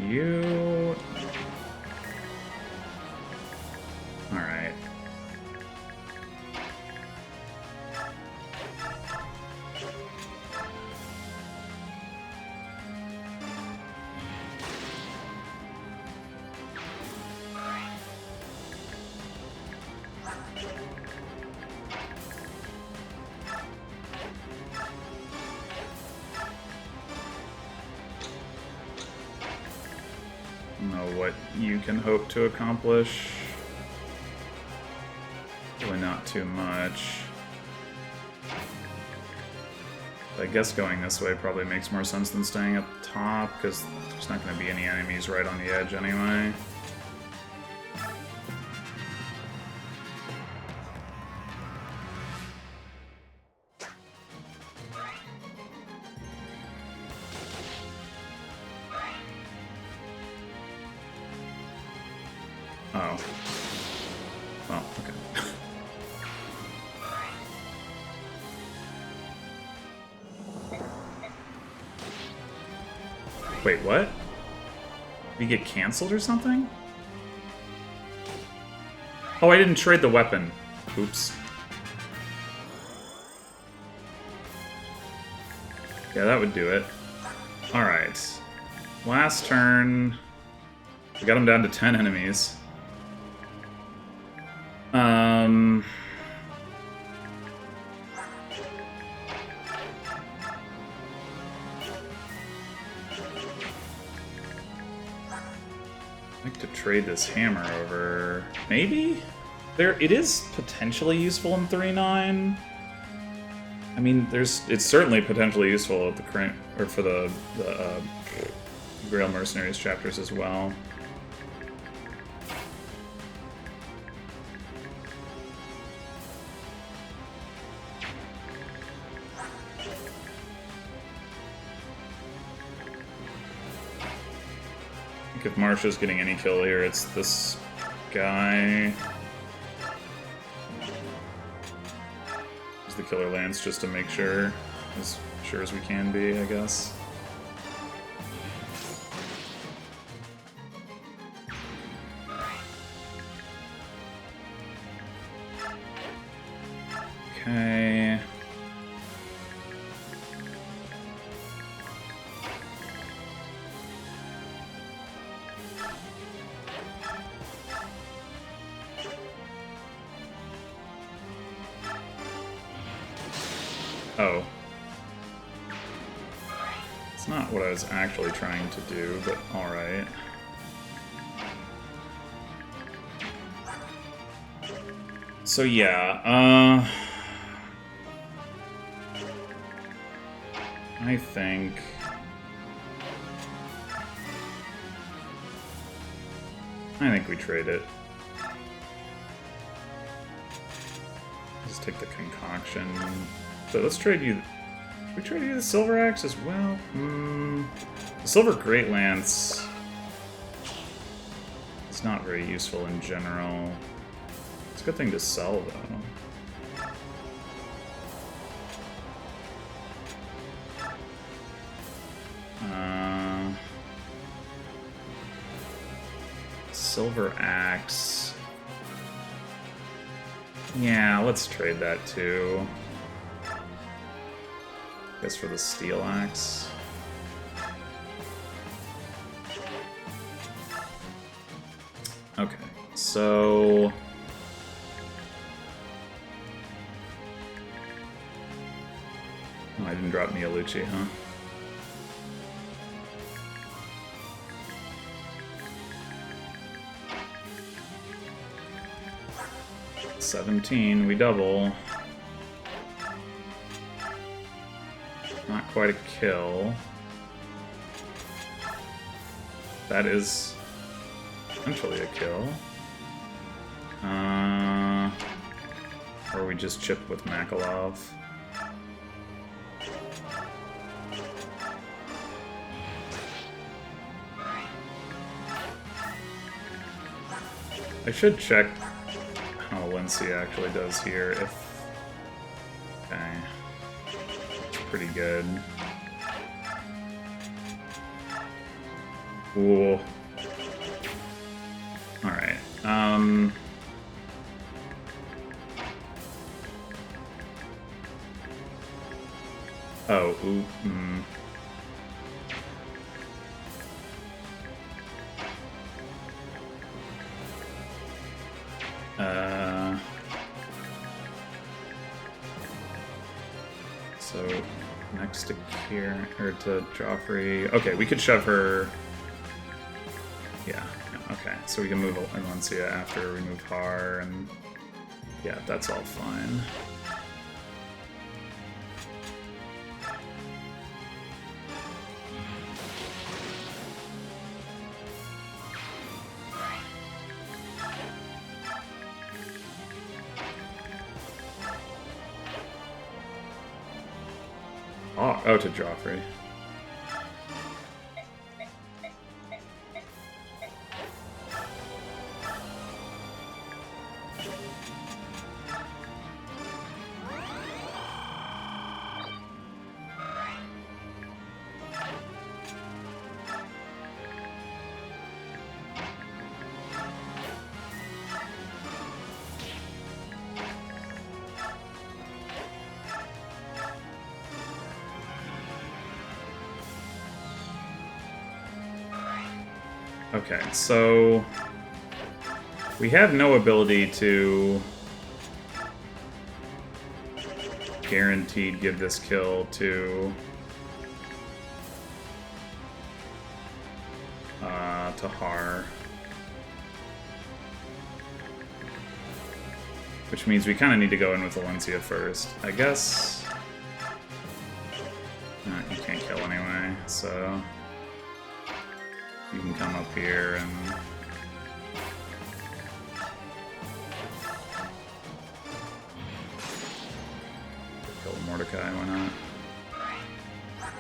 You... Alright. Know what you can hope to accomplish. Really not too much. I guess going this way probably makes more sense than staying up top, because there's not going to be any enemies right on the edge anyway. Oh. Well, okay. Wait, what? Did you get canceled or something? Oh, I didn't trade the weapon. Oops. Yeah, that would do it. Alright. Last turn. We got him down to 10 enemies. I'd like to trade this hammer over. Maybe? It is potentially useful in 3.9. I mean, it's certainly potentially useful at the current, or for the Grail Mercenaries chapters as well. If Marsha's getting any kill here, it's this guy. Use the Killer Lance just to make sure, as sure as we can be, I guess. Okay. Oh. It's not what I was actually trying to do, but alright. So yeah, I think we trade it. Just take the concoction. So let's trade you. Should we trade you the Silver Axe as well? The Silver Great Lance is not very useful in general. It's a good thing to sell, though. Silver Axe. Yeah, let's trade that too. Guess for the Steel Axe. Okay, so... Oh, I didn't drop Mialuchi, huh? $17, we double. Not quite a kill. That is essentially a kill. Or we just chip with Makalov. I should check how Valencia actually does here. If okay, it's pretty good. Ooh. All right. Oh. Ooh. So next to Kier, or to Joffrey. Okay, we could shove her. Yeah. Okay, so we can move Valencia after we move Har, and yeah, that's all fine. Oh, to Joffrey. Okay, so we have no ability to guaranteed give this kill to Har, which means we kind of need to go in with Valencia first, I guess. You can't kill anyway, so. You can come up here and... kill Mordecai, why not?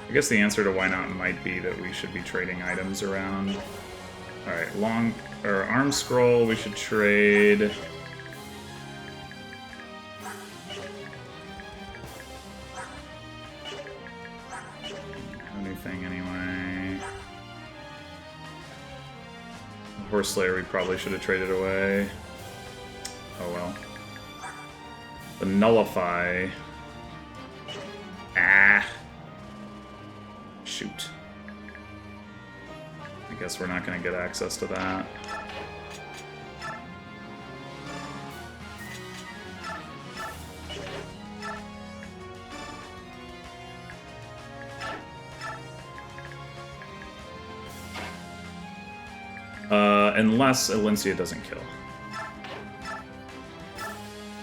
I guess the answer to why not might be that we should be trading items around. Alright, arm scroll we should trade. Anything anyway. Horse Slayer we probably should have traded away. Oh well. The Nullify. Ah. Shoot. I guess we're not going to get access to that. Unless Valencia doesn't kill.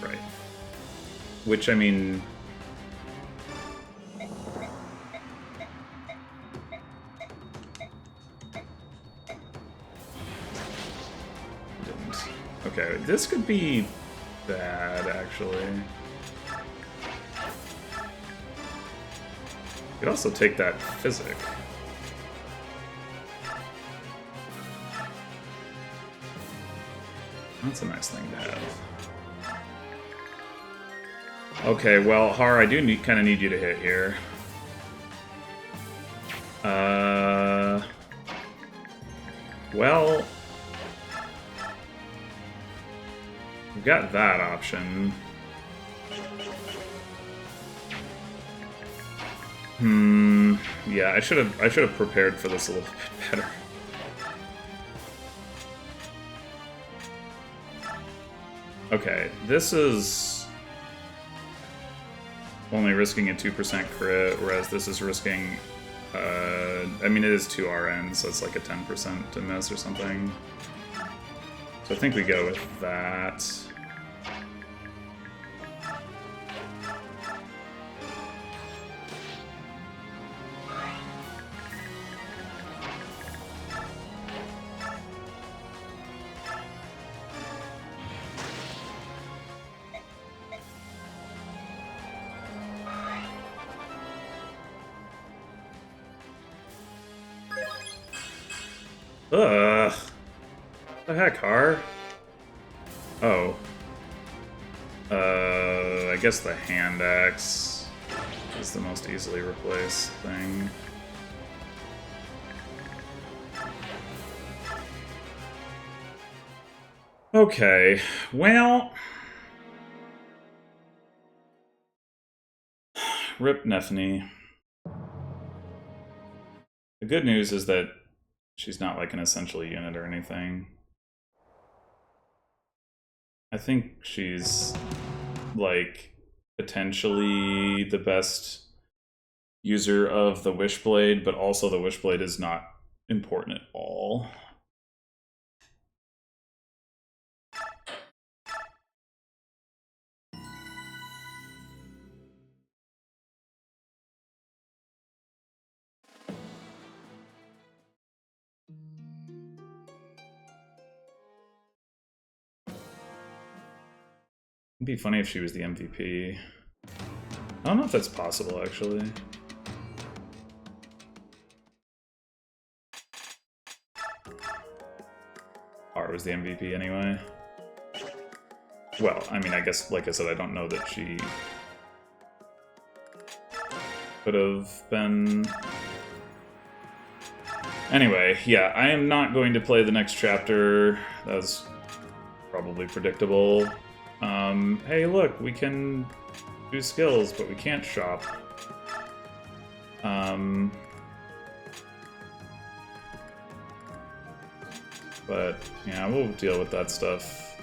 Right. Which, I mean... didn't. Okay, this could be bad, actually. You could also take that physic. That's a nice thing to have. Okay, well, Har, I do kind of need you to hit here. Well, we've got that option. Yeah, I should have prepared for this a little bit better. Okay, this is only risking a 2% crit, whereas this is risking, I mean, it is 2 RN, so it's like a 10% to miss or something. So I think we go with that. Ugh. The heck, Har? Oh. I guess the hand axe is the most easily replaced thing. Okay, well... Rip Nephany. The good news is that she's not like an essential unit or anything. I think she's like potentially the best user of the Wishblade, but also the Wishblade is not important at all. It'd be funny if she was the MVP. I don't know if that's possible, actually. R was the MVP anyway. Well, I mean, I guess, like I said, I don't know that she could have been... Anyway, yeah, I am not going to play the next chapter. That was probably predictable. Hey, look, we can do skills, but we can't shop. But, yeah, we'll deal with that stuff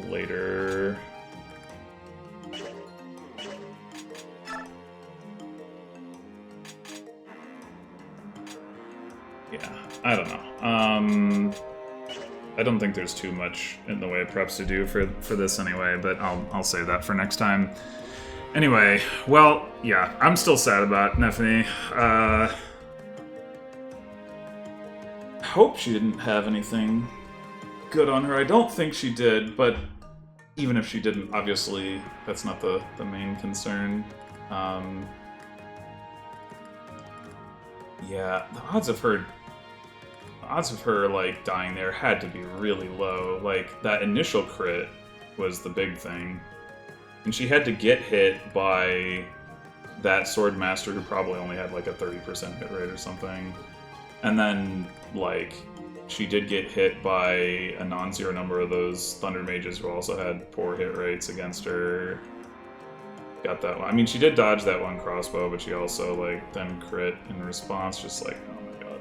later. Yeah, I don't know. I don't think there's too much in the way of preps to do for this anyway, but I'll save that for next time. Anyway, well, yeah, I'm still sad about Nephany. Hope she didn't have anything good on her. I don't think she did, but even if she didn't, obviously that's not the main concern. Yeah, the odds of her like dying there had to be really low. Like that initial crit was the big thing, and she had to get hit by that Swordmaster who probably only had like a 30% hit rate or something, and then like she did get hit by a non-zero number of those Thunder Mages who also had poor hit rates against her. Got that one. I mean, she did dodge that one crossbow, but she also like then crit in response, just like, oh my god.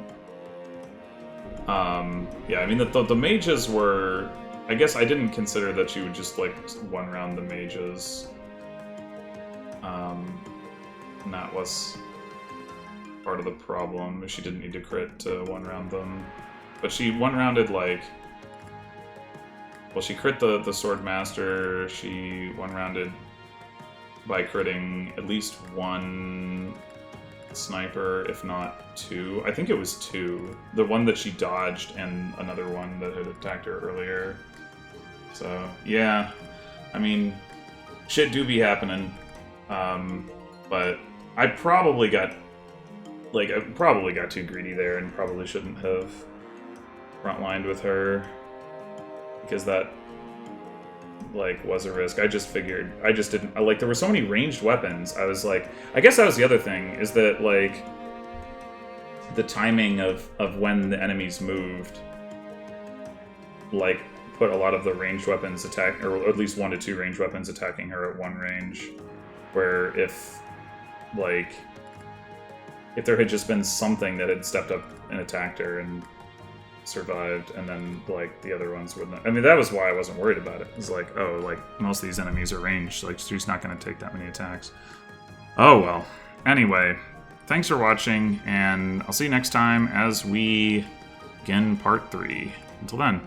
Yeah, I mean, the mages were... I guess I didn't consider that she would just, like, one-round the mages. And that was part of the problem. She didn't need to crit to one-round them. But she one-rounded, like... Well, she crit the Swordmaster, she one-rounded by critting at least one sniper, if not two. I think it was two. The one that she dodged and another one that had attacked her earlier. So, yeah. I mean, shit do be happening. But I probably got too greedy there and probably shouldn't have frontlined with her. Because that, like, was a risk. I just didn't, like, there were so many ranged weapons. I was like, I guess that was the other thing, is that, like, the timing of when the enemies moved, like, put a lot of the ranged weapons attack, or at least 1 to 2 ranged weapons attacking her at 1 range. Where if, like, if there had just been something that had stepped up and attacked her and survived, and then, like, the other ones wouldn't. I mean, that was why I wasn't worried about it. It's like, oh, like, most of these enemies are ranged, like, she's not going to take that many attacks. Oh, well. Anyway, thanks for watching, and I'll see you next time as we begin part 3. Until then.